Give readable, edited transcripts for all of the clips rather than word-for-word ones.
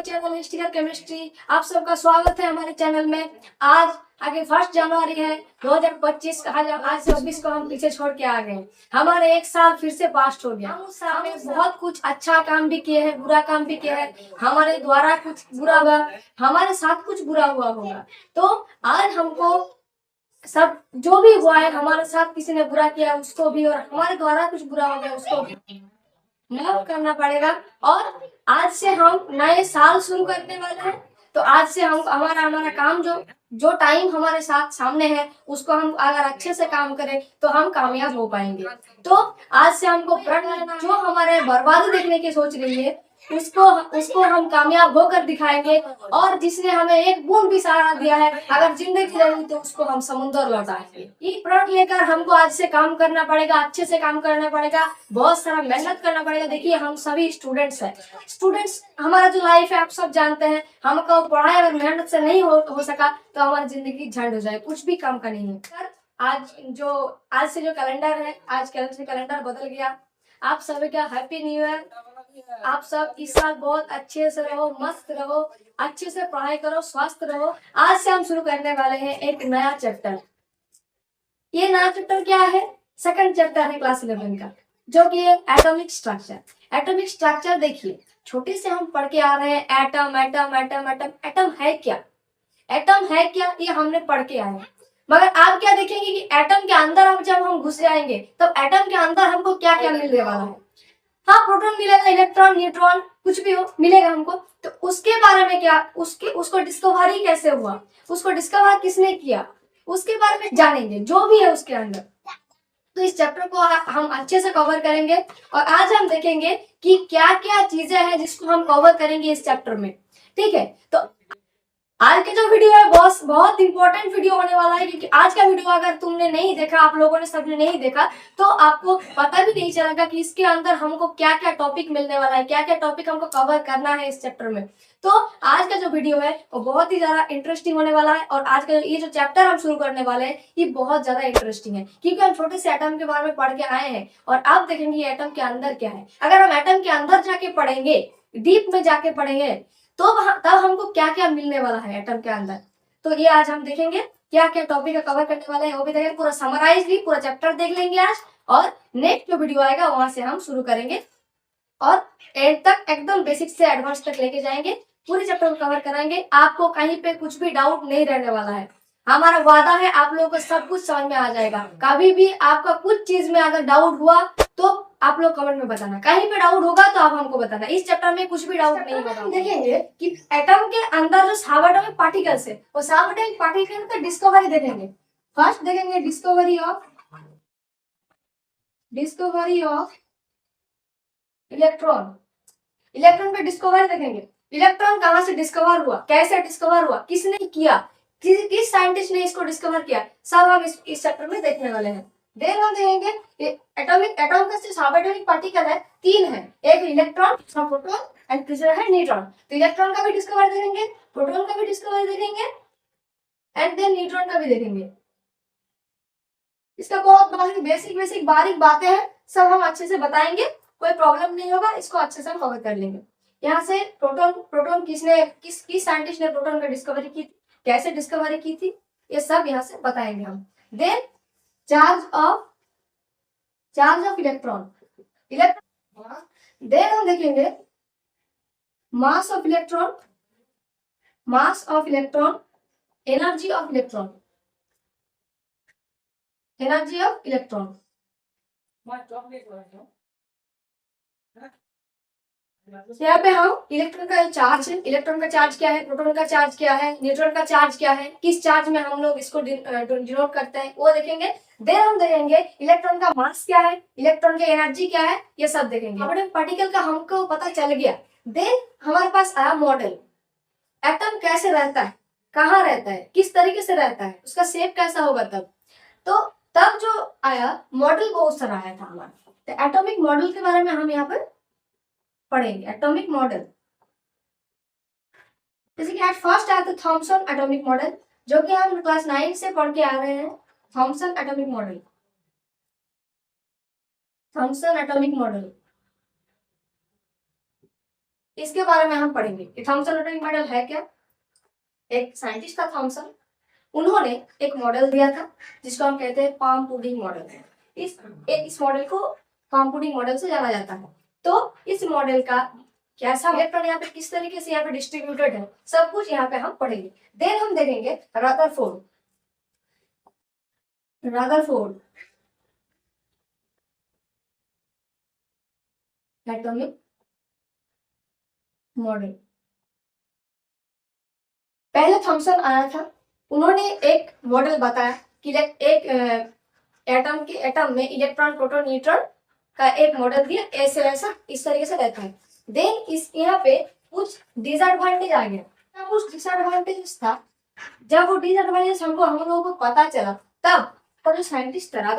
My channel historical chemistry. आप सबका स्वागत है हमारे चैनल में। आज आगे 1 जनवरी है 2025। आज 26 को हम पीछे छोड़ के आ गए। हमारे एक साल फिर से पास्ट हो गया। उस साल में बहुत कुछ अच्छा काम भी किए हैं, बुरा काम भी किया है। हमारे द्वारा कुछ बुरा हुआ, हमारे साथ कुछ बुरा हुआ होगा। तो आज हमको सब जो भी हुआ है, हमारे साथ किसी ने बुरा किया उसको भी, और हमारे द्वारा कुछ बुरा हो गया उसको भी माफ करना पड़ेगा। और आज से हम नए साल शुरू करने वाले हैं। तो आज से हम हमारा काम जो टाइम हमारे साथ सामने है उसको हम अगर अच्छे से काम करें तो हम कामयाब हो पाएंगे। तो आज से हमको प्रण लेना, जो हमारे बर्बादी देखने की सोच रही है उसको हम कामयाब होकर दिखाएंगे। और जिसने हमें एक बूंद भी सहारा दिया है, अगर जिंदगी रही तो उसको हम समुद्र लौटाएंगे। ये प्रण लेकर हमको आज से काम करना पड़ेगा, अच्छे से काम करना पड़ेगा, बहुत सारा मेहनत करना पड़ेगा। देखिए हम सभी स्टूडेंट्स हैं। स्टूडेंट्स हमारा जो लाइफ है आप सब जानते हैं। हमको पढ़ाई अगर मेहनत से नहीं हो सका तो हमारी जिंदगी झंड हो जाए, कुछ भी काम का नहीं है। आज से जो कैलेंडर है, आज से कैलेंडर बदल गया। आप सभी का हैप्पी न्यू ईयर। आप सब इस साल बहुत अच्छे से रहो, मस्त रहो, अच्छे से पढ़ाई करो, स्वस्थ रहो। आज से हम शुरू करने वाले हैं एक नया चैप्टर। ये नया चैप्टर क्या है? सेकंड चैप्टर है क्लास 11 का, जो कि है एटॉमिक स्ट्रक्चर। एटॉमिक स्ट्रक्चर देखिए, छोटे से हम पढ़ के आ रहे हैं। Atom atom atom atom atom है क्या? एटम है क्या, ये हमने पढ़ के आए हैं। मगर आप क्या देखेंगे कि एटम के अंदर अब जब हम घुस जाएंगे तब एटम के अंदर हमको क्या क्या मिलने वाला है। हाँ, प्रोटॉन मिलेगा, इलेक्ट्रॉन, न्यूट्रॉन, कुछ भी हो मिलेगा हमको। तो उसके बारे में क्या, उसको डिस्कवरी कैसे हुआ, उसको डिस्कवर किसने किया, उसके बारे में जानेंगे, जो भी है उसके अंदर। तो इस चैप्टर को हम अच्छे से कवर करेंगे। और आज हम देखेंगे कि क्या क्या चीजें हैं जिसको हम कवर करेंगे इस चैप्टर में। ठीक है, तो आज का जो वीडियो है बहुत इंपॉर्टेंट वीडियो होने वाला है, क्योंकि आज का वीडियो अगर तुमने नहीं देखा, आप लोगों ने सबने नहीं देखा, तो आपको पता भी नहीं चलेगा कि इसके अंदर हमको क्या क्या टॉपिक मिलने वाला है, क्या क्या टॉपिक हमको कवर करना है इस चैप्टर में। तो आज का जो वीडियो है वो बहुत ही ज्यादा इंटरेस्टिंग होने वाला है। और आज का ये जो चैप्टर हम शुरू करने वाले हैं ये बहुत ज्यादा इंटरेस्टिंग है, क्योंकि हम छोटे से एटम के बारे में पढ़ के आए हैं। और अब देखेंगे एटम के अंदर क्या है। अगर हम एटम के अंदर जाके पढ़ेंगे, डीप में जाके पढ़ेंगे, तो तब हमको क्या क्या मिलने वाला है एटम के अंदर। तो ये आज हम देखेंगे क्या क्या टॉपिक का कवर करने वाले हैं, वो भी देखेंगे। पूरा समराइज भी पूरा चैप्टर देख लेंगे आज। और नेक्स्ट जो वीडियो आएगा वहां से हम शुरू करेंगे और एंड तक एकदम बेसिक से एडवांस तक लेके जाएंगे। पूरे चैप्टर को कवर कराएंगे, आपको कहीं पे कुछ भी डाउट नहीं रहने वाला है। हमारा वादा है आप लोगों को सब कुछ समझ में आ जाएगा। कभी भी आपका कुछ चीज में अगर डाउट हुआ तो आप लोग कमेंट में बताना, कहीं पे डाउट होगा तो आप हमको बताना। इस चैप्टर में कुछ भी डाउट नहीं होगा। देखेंगे कि एटम के अंदर जो सबएटॉमिक पार्टिकल्स है, वो सबएटॉमिक पार्टिकल का डिस्कवरी देखेंगे। फर्स्ट देखेंगे डिस्कवरी ऑफ इलेक्ट्रॉन। इलेक्ट्रॉन पे डिस्कवरी देखेंगे। इलेक्ट्रॉन कहाँ से डिस्कवर हुआ, कैसे डिस्कवर हुआ, किसने किया, किस साइंटिस्ट ने इसको डिस्कवर किया, सब हम इस चैप्टर में देखने वाले हैं। देन हम देखेंगे एटम का जो सबएटॉमिक पार्टिकल है 3 है, एक इलेक्ट्रॉन, दूसरा प्रोटॉन एंड तीसरा है न्यूट्रॉन। तो इलेक्ट्रॉन का भी डिस्कवर देखेंगे, प्रोटॉन का भी डिस्कवर देखेंगे एंड देन न्यूट्रॉन का भी देखेंगे। इसका बहुत बेसिक बारीक बातें हैं, सब हम अच्छे से बताएंगे, कोई प्रॉब्लम नहीं होगा। इसको अच्छे से हम कवर कर लेंगे। यहाँ से प्रोटॉन किस साइंटिस्ट ने प्रोटॉन का डिस्कवरी की, कैसे डिस्कवरी की थी, ये सब यहाँ से बताएंगे हम। Then charge of electron. Then हम देखेंगे mass of electron, energy of electron. यहाँ पे हम इलेक्ट्रॉन का चार्ज है, इलेक्ट्रॉन का चार्ज क्या है, प्रोटॉन का चार्ज क्या है, न्यूट्रॉन का चार्ज क्या है, किस चार्ज में हम लोग इसको डिनोट करते हैं, वो देखेंगे। देन हम देखेंगे इलेक्ट्रॉन का मास क्या है, इलेक्ट्रॉन की एनर्जी क्या है, ये सब देखेंगे। सबएटॉमिक पार्टिकल का हमको पता चल गया। देन हमारे पास आया मॉडल, एटम कैसे रहता है, कहाँ रहता है, किस तरीके से रहता है, उसका शेप कैसा होगा। तब जो आया मॉडल बहुत सारा आया था हमारा। तो एटॉमिक मॉडल के बारे में हम यहाँ पर पढ़ेंगे। एटॉमिक मॉडल जैसे कि फर्स्ट आया था थॉमसन एटॉमिक मॉडल, जो कि हम क्लास 9 से पढ़ के आ रहे हैं। थॉमसन एटॉमिक मॉडल इसके बारे में हम पढ़ेंगे कि थॉमसन एटॉमिक मॉडल है क्या। एक साइंटिस्ट था थॉमसन, उन्होंने एक मॉडल दिया था जिसको हम कहते हैं पाम पुडिंग मॉडल। इस मॉडल को पाम पुडिंग मॉडल से जाना जाता है। तो इस मॉडल का कैसा इलेक्ट्रॉन यहाँ पे किस तरीके से यहाँ पे डिस्ट्रीब्यूटेड है, सब कुछ यहाँ पे हम पढ़ेंगे। देन हम देखेंगे रदरफोर्ड एटॉमिक मॉडल। पहले थॉमसन आया था, उन्होंने एक मॉडल बताया कि एक एटम में इलेक्ट्रॉन प्रोटॉन न्यूट्रॉन का एक मॉडल दिया, ऐसे ऐसा इस तरीके से रहता है। देन इस यहाँ पे कुछ डिसएडवांटेज आ गया। कुछ डिसएडवांटेज था, जब वो डिसएडवांटेज हमको हम लोगों को पता चला, तब जो साइंटिस्ट था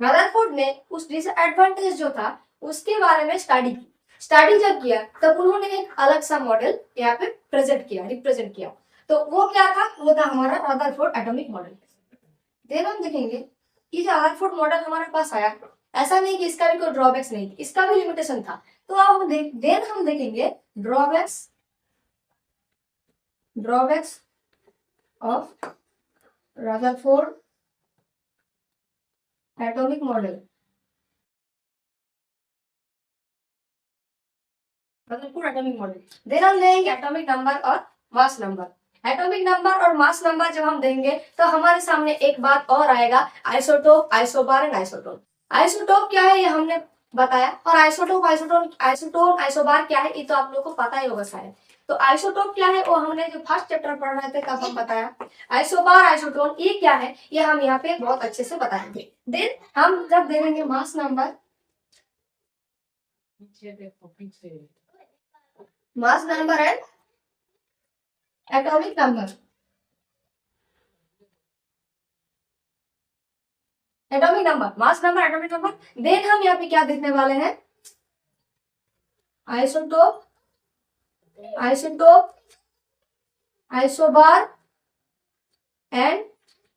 रदरफोर्ड ने उस डिसएडवांटेज जो था उसके बारे में स्टडी जब किया, तब उन्होंने एक अलग सा मॉडल यहाँ पे रिप्रेजेंट किया। तो वो क्या था, वो था हमारा रदरफोर्ड एटॉमिक मॉडल। देन हम देखेंगे कि जो रदरफोर्ड मॉडल हमारे पास आया, ऐसा नहीं कि इसका भी कोई ड्रॉबैक्स नहीं, इसका भी लिमिटेशन था। तो अब देन हम देखेंगे drawbacks of Rutherford atomic model. Then हम देंगे एटॉमिक नंबर और मास नंबर। एटॉमिक नंबर और मास नंबर जब हम देंगे तो हमारे सामने एक बात और आएगा, isotope, isobar and isotone. Isotope क्या है ये हमने बताया, और आइसोबार क्या है ये तो आप लोगों को पता ही होगा शायद। तो आइसोटोप क्या है वो हमने जो फर्स्ट चैप्टर पढ़ रहे थे तब हम बताया। आइसोबार, आइसोटोन ये क्या है ये हम यहाँ पे बहुत अच्छे से बताएंगे। देन हम जब देखेंगे mass number and atomic number. Mass number, atomic number. Then हम यहाँ पे क्या देखने वाले हैं, आइसोटोप, आइसोबार एंड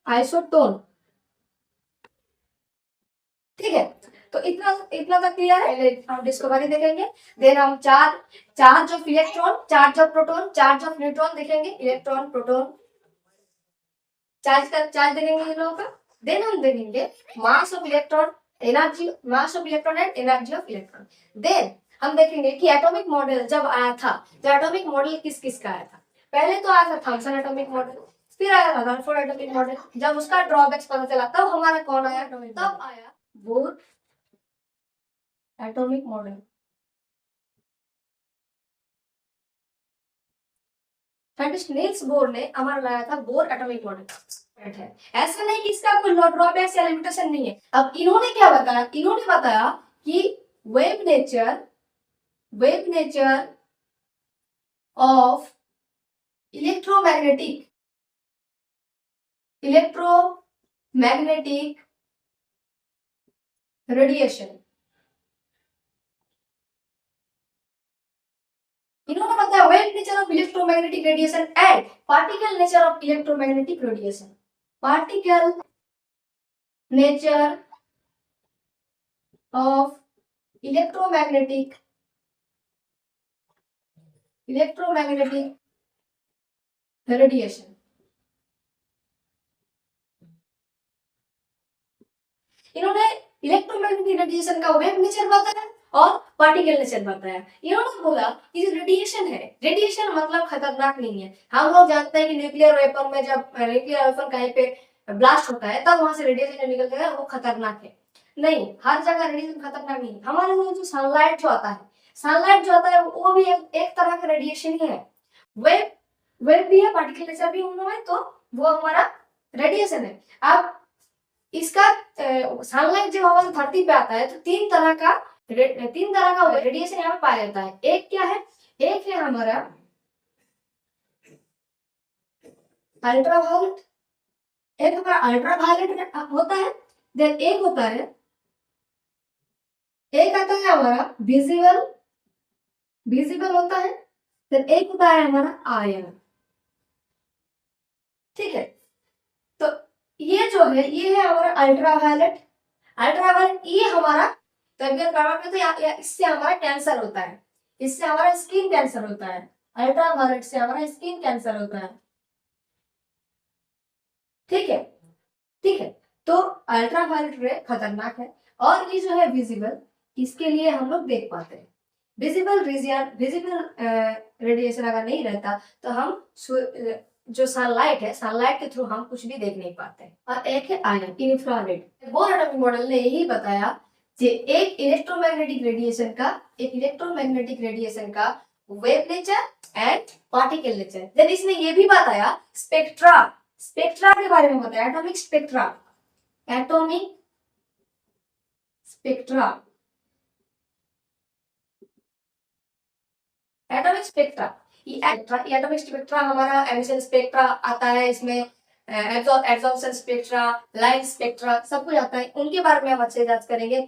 आइसोटोन। ठीक है, तो इतना तक क्लियर है। हम डिस्कवरी देखेंगे। देन हम charge of electron, charge of proton, charge of neutron देखेंगे, इलेक्ट्रॉन प्रोटॉन चार्ज देखेंगे इन लोगों का। देन हम देखेंगे mass of electron and energy of electron. Then हम देखेंगे कि एटॉमिक मॉडल जब आया था, तो एटॉमिक मॉडल किस का आया था। पहले तो आया था थॉमसन एटॉमिक मॉडल, फिर आया था रदरफोर्ड एटॉमिक मॉडल। जब उसका ड्रॉबैक्स पता चला तब हमारा कौन आया, तब आया bore atomic model. Scientist Niels Bohr ने हमारा लाया था बोर एटॉमिक मॉडल है। ऐसा नहीं कि इसका कोई ड्रॉबैक्स या लिमिटेशन नहीं है। अब इन्होंने क्या बताया, इन्होंने बताया कि wave nature of electromagnetic radiation. इन्होंने बताया wave nature of electromagnetic radiation and particle nature of electromagnetic radiation. Particle nature of electromagnetic radiation. इन्होंने इलेक्ट्रोमैग्नेटिक रेडिएशन का वेव नेचर बताया और पार्टिकल नेचर बताया। इन्होंने बोला कि जो रेडिएशन है, रेडिएशन मतलब खतरनाक नहीं है। हम लोग जानते हैं कि न्यूक्लियर वेपन में जब न्यूक्लियर वेपन कहीं पे ब्लास्ट होता है तब वहां से रेडिएशन निकलता है, वो खतरनाक है। नहीं, हर जगह रेडिएशन खतरनाक नहीं। हमारे लिए जो सनलाइट जो आता है वो भी एक तरह का रेडिएशन ही है। वेव भी है, पार्टिकल नेचर भी उनमें, तो वो हमारा रेडिएशन है। अब इसका सनलाइट जब हमारे धरती पे आता है तो तीन तरह का रेडिएशन यहाँ पे पाया जाता है। एक क्या है, एक है हमारा अल्ट्रावायलेट, एक हमारा अल्ट्रावायलेट होता है। देन एक होता है, एक आता है हमारा विजिबल होता है। देन एक होता है हमारा आयन। ठीक है, तो ये जो है ये है हमारा अल्ट्रावायलेट। ये हमारा तबियत खराब में तो इससे हमारा कैंसर होता है। इससे हमारा स्किन कैंसर होता है, अल्ट्रावायलेट से हमारा स्किन कैंसर होता है। ठीक है, ठीक है। तो अल्ट्रावायलेट रे खतरनाक है, और ये जो है विजिबल, इसके लिए हम लोग देख पाते हैं। विजिबल रीजन, विजिबल रेडिएशन अगर नहीं रहता तो हम जो सनलाइट है, सनलाइट के थ्रू हम कुछ भी देख नहीं पाते। और एक है ion, infrared. Bohr atomic model ने यही बताया कि एक इलेक्ट्रोमैग्नेटिक रेडिएशन का wave nature and particle nature. Then इसने ये भी बताया स्पेक्ट्रा के बारे में बताया, atomic spectra, atomic spectra, atomic spectra. ये एटॉमिक स्पेक्ट्रा हमारा एमिशन स्पेक्ट्रा आता है, इसमें एब्जॉर्प्शन स्पेक्ट्रा, लाइट स्पेक्ट्रा सब कुछ आता है। उनके बारे में हम अच्छे से जांच करेंगे।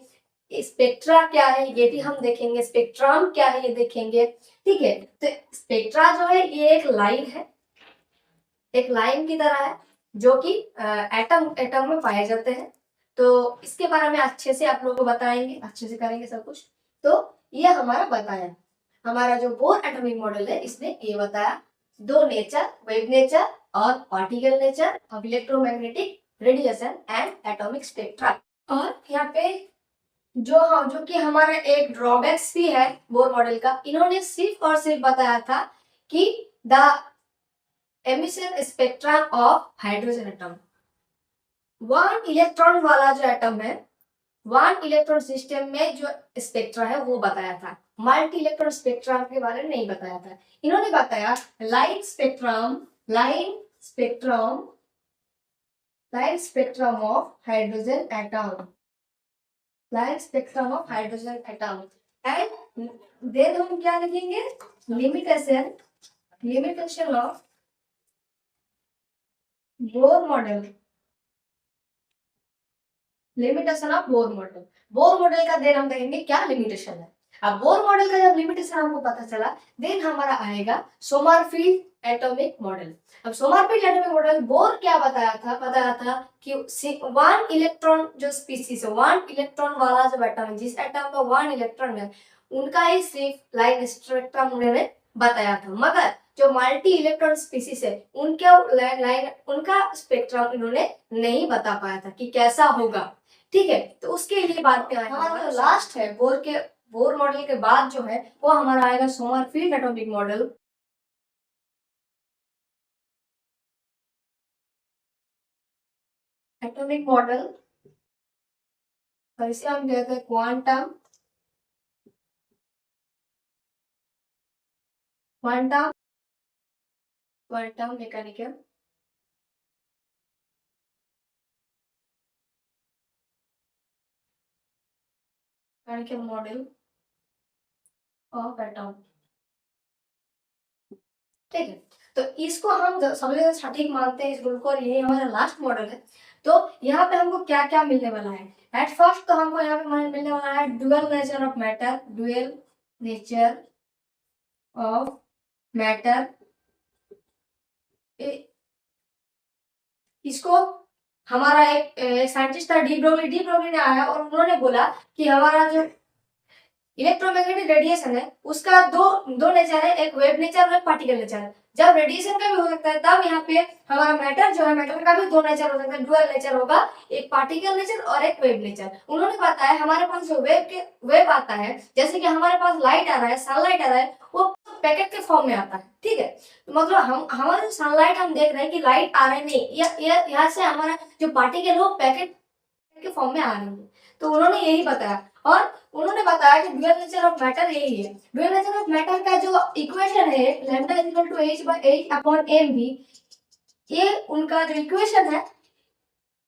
स्पेक्ट्रा क्या है ये भी हम देखेंगे, स्पेक्ट्रम क्या है ये देखेंगे। ठीक है, तो स्पेक्ट्रा जो है ये एक लाइन है, एक लाइन की तरह है जो कि एटम में पाए जाते हैं। तो इसके बारे में अच्छे से आप लोगों को बताएंगे, अच्छे से करेंगे सब कुछ। तो ये हमारा बताया, हमारा जो बोर एटॉमिक मॉडल है इसने ये बताया दो नेचर, वेव नेचर और particle nature of electromagnetic radiation and atomic spectra. और यहाँ पे जो कि हमारा एक ड्रॉबैक्स भी है बोर मॉडल का, इन्होंने सिर्फ और सिर्फ बताया था कि the emission spectrum of hydrogen atom, one electron वाला जो एटम है, वन इलेक्ट्रॉन सिस्टम में जो स्पेक्ट्रा है वो बताया था, मल्टी इलेक्ट्रॉन स्पेक्ट्रम के बारे में नहीं बताया था। इन्होंने बताया light spectrum of hydrogen atom, light spectrum of hydrogen atom. And then हम क्या लिखेंगे, limitation of Bohr model, limitation of Bohr model. Bohr model का देन हम देखेंगे क्या लिमिटेशन है। अब बोर मॉडल का जब लिमिटेशन हमको पता चला, देन हमारा आएगा सोमरफेल्ड एटॉमिक मॉडल। अब सोमरफेल्ड एटॉमिक मॉडल बोर क्या बताया था कि वन इलेक्ट्रॉन जो स्पीसीज है, वन इलेक्ट्रॉन वाला जो एटम है, जिस एटम में वन इलेक्ट्रॉन है उनका ही सिर्फ लाइन स्पेक्ट्रम उन्होंने बताया था, मगर जो मल्टी इलेक्ट्रॉन स्पीसीज है उनका स्पेक्ट्रम इन्होंने नहीं बता पाया था कि कैसा होगा। ठीक है, तो उसके लिए बात क्या है, हमारा जो लास्ट है बोर मॉडल के बाद जो है वो हमारा आएगा Sommerfeld atomic model. Atomic model और इसे हम कहते हैं quantum mechanical model of atom. ठीक है, तो इसको हम सबसे सटीक मानते हैं इस रूल को, और यही हमारा लास्ट मॉडल है। तो यहाँ पे हमको क्या क्या मिलने वाला है, एट फर्स्ट तो हमको यहाँ पे मिलने वाला है dual nature of matter, dual nature of matter. इसको हमारा एक साइंटिस्ट था डी ब्रोगली ने आया और उन्होंने बोला कि हमारा जो इलेक्ट्रोमैग्नेटिक रेडिएशन है उसका दो नेचर है, एक वेव नेचर और एक पार्टिकल नेचर। जब रेडिएशन का भी हो सकता है तब यहाँ पे हमारा मैटर जो है, मैटर का भी दो नेचर हो सकता है, डुअल नेचर होगा, एक पार्टिकल नेचर और एक वेव नेचर। उन्होंने बताया हमारे पास जो वेव आता है, जैसे कि हमारे पास लाइट आ रहा है, सनलाइट आ रहा है, वो पैकेट के फॉर्म में आता है। ठीक है, तो मतलब हमारे सनलाइट हम देख रहे हैं कि लाइट आ रहा है, नहीं, यहाँ से हमारा जो पार्टिकल वो पैकेट के फॉर्म में आ रही है। तो उन्होंने यही बताया, और उन्होंने बताया कि ड्यूअल नेचर ऑफ मैटर यही है। ड्यूअल नेचर ऑफ मैटर का जो इक्वेशन है लैम्डा इक्वल टू h/h/mv, ये उनका जो इक्वेशन है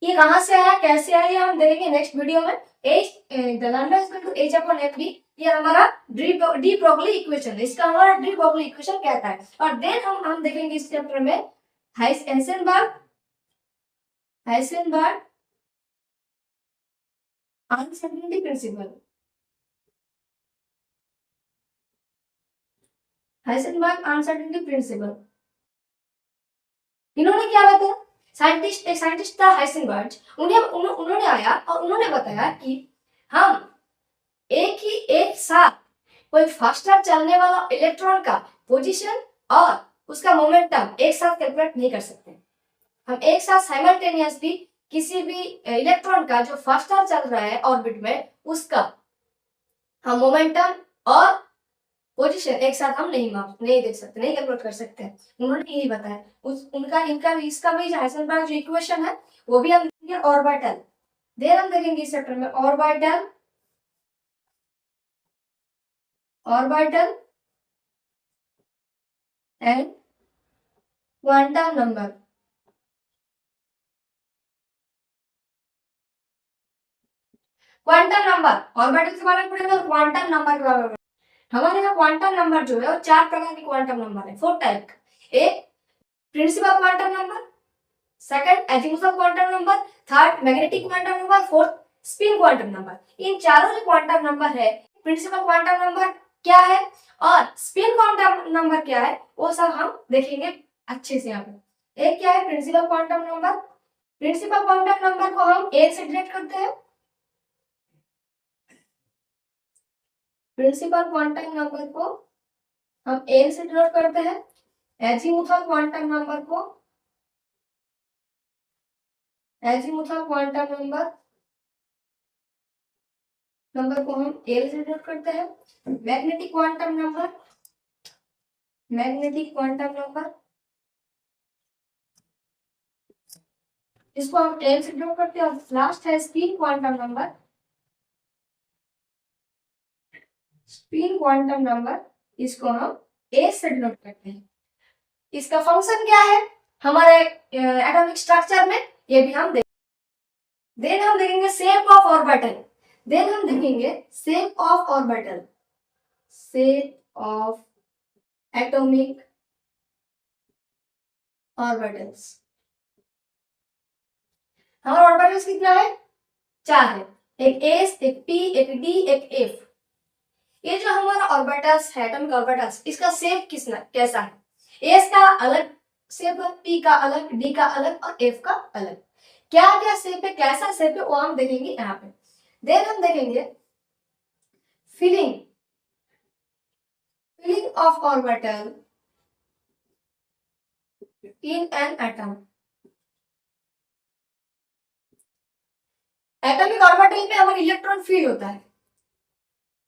ये कहाँ से आया, कैसे आया, ये हम देखेंगे नेक्स्ट वीडियो में। लैम्डा इक्वल टू h/mv ये हमारा डी ब्रोगली इक्वेशन है, इसका हमारा डी ब्रोगली इक्वेशन कहता है। और देन हम देखेंगे इस चैप्टर में Heisenberg uncertainty principal, Heisenberg uncertainty principal. इन्होंने क्या बताया, एक साइंटिस्ट था हाइसेनबर्ग, उन्होंने आया और उन्होंने बताया कि हम एक साथ कोई फास्टर चलने वाला इलेक्ट्रॉन का पोजीशन और उसका मोमेंटम एक साथ कैलकुलेट नहीं कर सकते। हम एक साथ साइमल्टेनियसली किसी भी इलेक्ट्रॉन का जो फास्टर चल रहा है ऑर्बिट में उसका हम मोमेंटम और पोजीशन एक साथ हम नहीं देख सकते, नहीं कैलकुलेट कर सकते। उन्होंने यही बताया। उनका इनका भी इसका भी हाइजेनबर्ग जो इक्वेशन है वो भी हम देखेंगे ऑर्बिटल। देन हम देखेंगे इस चैप्टर में orbital and quantum number. Quantum number orbital के बारे में पढ़ेंगे और क्वांटम नंबर के बारे में। हमारे यहाँ क्वांटम नंबर जो है वो 4 प्रकार के क्वांटम नंबर है, 4 टाइप का। एक principal quantum number, second azimuthal quantum number, third magnetic quantum number, fourth spin quantum number. इन चारों जो क्वांटम नंबर है, प्रिंसिपल क्वांटम नंबर क्या है और स्पिन क्वांटम नंबर क्या है, वो सब हम देखेंगे अच्छे से। यहाँ पे एक क्या है principal quantum number. Principal quantum number को हम ए से डिनोट करते हैं। प्रिंसिपल क्वांटम नंबर को हम ए से डिनोट करते हैं। एजीमुथल क्वांटम नंबर को हम एल से डिनोट करते हैं। मैग्नेटिक क्वांटम नंबर इसको हम एल से डिनोट करते हैं। और लास्ट है स्पिन क्वांटम नंबर, इसको हम ए से डिनोट करते हैं। इसका फंक्शन क्या है हमारे एटॉमिक स्ट्रक्चर में, ये भी हम देखेंगे। देन हम देखेंगे shape of orbital. Shape of atomic orbitals. हमारा ऑर्बिटल्स कितना है? 4 है, एक एस, एक पी, एक डी, एक एफ। ये जो हमारा ऑर्बिटल्स है, एटॉमिक ऑर्बिटल्स, इसका शेप कैसा है? एस का अलग शेप है, पी का अलग, डी का अलग और एफ का अलग। क्या क्या शेप है, कैसा शेप है, वो हम देखेंगे यहाँ पे। देन हम देखेंगे filling of orbital in an atom. Atomic orbital में हमारा इलेक्ट्रॉन फील होता है,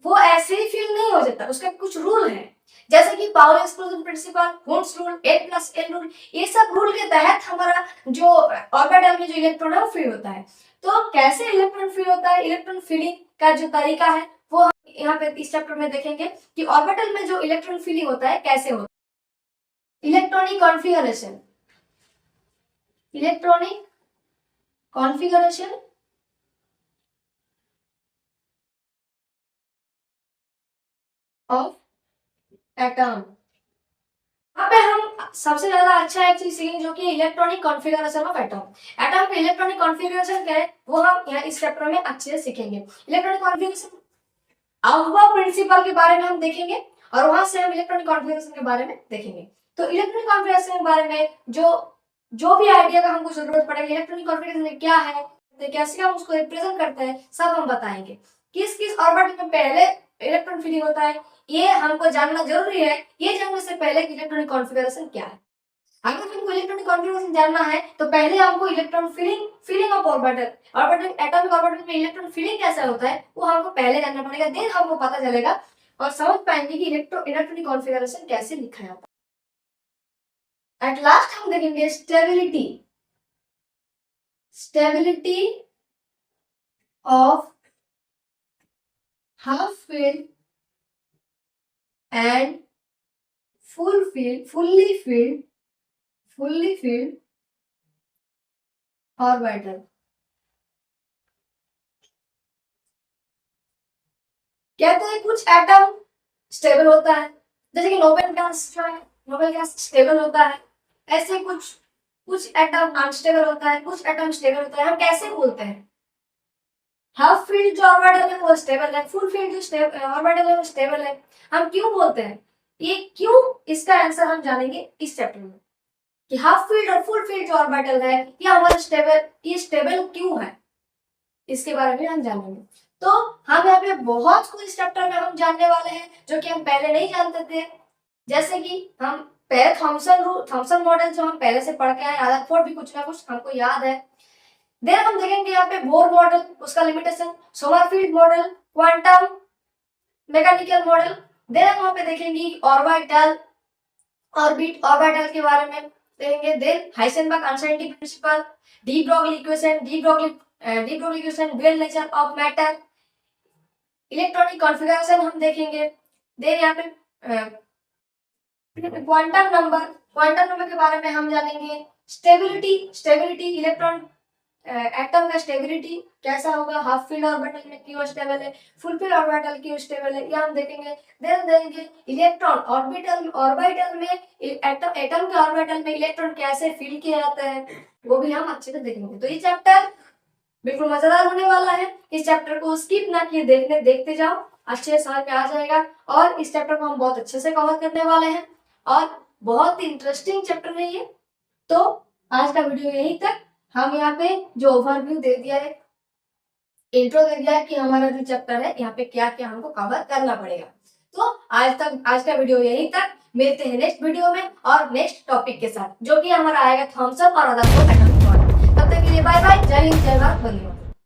वो ऐसे ही फील नहीं हो जाता, उसका कुछ रूल है। जैसे कि Pauli exclusion principle, Hund's rule, 8+L rule, ये सब रूल के तहत हमारा जो ऑर्बिटल में जो इलेक्ट्रॉन है वो फील होता है। तो कैसे इलेक्ट्रॉन फील होता है, इलेक्ट्रॉन फीलिंग का जो तरीका है वो हम यहाँ पे इस चैप्टर में देखेंगे कि ऑर्बिटल में जो इलेक्ट्रॉन फीलिंग होता है कैसे होता है। Electronic configuration of atom. यहाँ पे हम सबसे ज्यादा अच्छा एक चीज सीखेंगे जो कि electronic configuration of atom. Atom के इलेक्ट्रॉनिक कॉन्फ़िगरेशन क्या है वो हम यहाँ इस चैप्टर में अच्छे से सीखेंगे। इलेक्ट्रॉनिक कॉन्फ़िगरेशन अल्फा प्रिंसिपल के बारे में हम देखेंगे और वहां से हम इलेक्ट्रॉनिक कॉन्फ़िगरेशन के बारे में देखेंगे। तो इलेक्ट्रॉनिक कॉन्फ़िगरेशन के बारे में जो भी आइडिया का हमको जरूरत पड़ेगी, इलेक्ट्रॉनिक कॉन्फ़िगरेशन क्या है, कैसे हम उसको रिप्रेजेंट करते हैं, सब हम बताएंगे। किस किस ऑर्बिटल में पहले इलेक्ट्रॉन फीलिंग होता है ये हमको जानना जरूरी है। ये जानने से पहले इलेक्ट्रॉनिक कॉन्फ़िगरेशन क्या है, अगर हमको इलेक्ट्रॉनिक कॉन्फ़िगरेशन जानना है तो पहले हमको electron feeling of orbital atomic orbital में इलेक्ट्रॉन फीलिंग कैसा होता है वो हमको पहले जानना पड़ेगा। देन हमको पता चलेगा और समझ पाएंगे कि इलेक्ट्रॉनिक कॉन्फ़िगरेशन कैसे लिखा जाता है। एट लास्ट हम देखेंगे stability of half field and fully filled orbital. कहते हैं कुछ एटम स्टेबल होता है, जैसे कि नोबेल गैस स्टेबल होता है। ऐसे कुछ एटम अनस्टेबल होता है, कुछ एटम स्टेबल होता है। हम कैसे बोलते हैं हाफ फील्ड जो ऑर्बिटल है वो स्टेबल है, फुल फील्ड जो ऑर्बिटल है वो स्टेबल है। हम क्यों बोलते हैं, ये क्यों, इसका आंसर हम जानेंगे इस चैप्टर में कि हाफ फील्ड और फुल फील्ड जो ऑर्बिटल है ये हमारा स्टेबल क्यों है, इसके बारे में हम जानेंगे। तो हम यहाँ पे बहुत कुछ चैप्टर में हम जानने वाले हैं जो कि हम पहले नहीं जानते थे। जैसे कि हम पहले थॉमसन मॉडल जो हम पहले से पढ़ के आए, रदरफोर्ड भी कुछ ना कुछ हमको याद है। देन हम देखेंगे यहाँ पे बोर मॉडल, उसका limitation, Sommerfeld model, quantum mechanical model. Then हम वहां पे देखेंगे ऑर्बिटल के बारे में देखेंगे। Then Heisenberg uncertainty principle, de Broglie equation, real nature of matter, electronic configuration हम देखेंगे। देन यहाँ पे क्वांटम नंबर के बारे में हम जानेंगे। स्टेबिलिटी इलेक्ट्रॉन एटम का स्टेबिलिटी कैसा होगा, हाफ फील्ड ऑर्बिटल में क्यों स्टेबल है, फुल फील्ड ऑर्बिटल क्यों स्टेबल है, ये हम देखेंगे। देन देखेंगे इलेक्ट्रॉन ऑर्बिटल में एटम के ऑर्बिटल में इलेक्ट्रॉन कैसे फील किया जाता है, वो भी हम अच्छे से देखेंगे। तो ये चैप्टर बिल्कुल मजेदार होने वाला है। इस चैप्टर को स्किप ना किए देखते जाओ, अच्छे से समझ में आ जाएगा। और इस चैप्टर को हम बहुत अच्छे से कवर करने वाले हैं और बहुत ही इंटरेस्टिंग चैप्टर है ये। तो आज का वीडियो यहीं तक। हम यहाँ पे जो ओवरव्यू दे दिया है, इंट्रो दे दिया है कि हमारा जो चैप्टर है यहाँ पे क्या क्या हमको कवर करना पड़ेगा। तो आज का वीडियो यहीं तक। मिलते हैं नेक्स्ट वीडियो में और नेक्स्ट टॉपिक के साथ, जो कि हमारा आएगा थॉमसन और रदरफोर्ड एटॉमिक मॉडल। तब तक के लिए बाय बाय, जय हिंद, जय भारत, वंदे मातरम।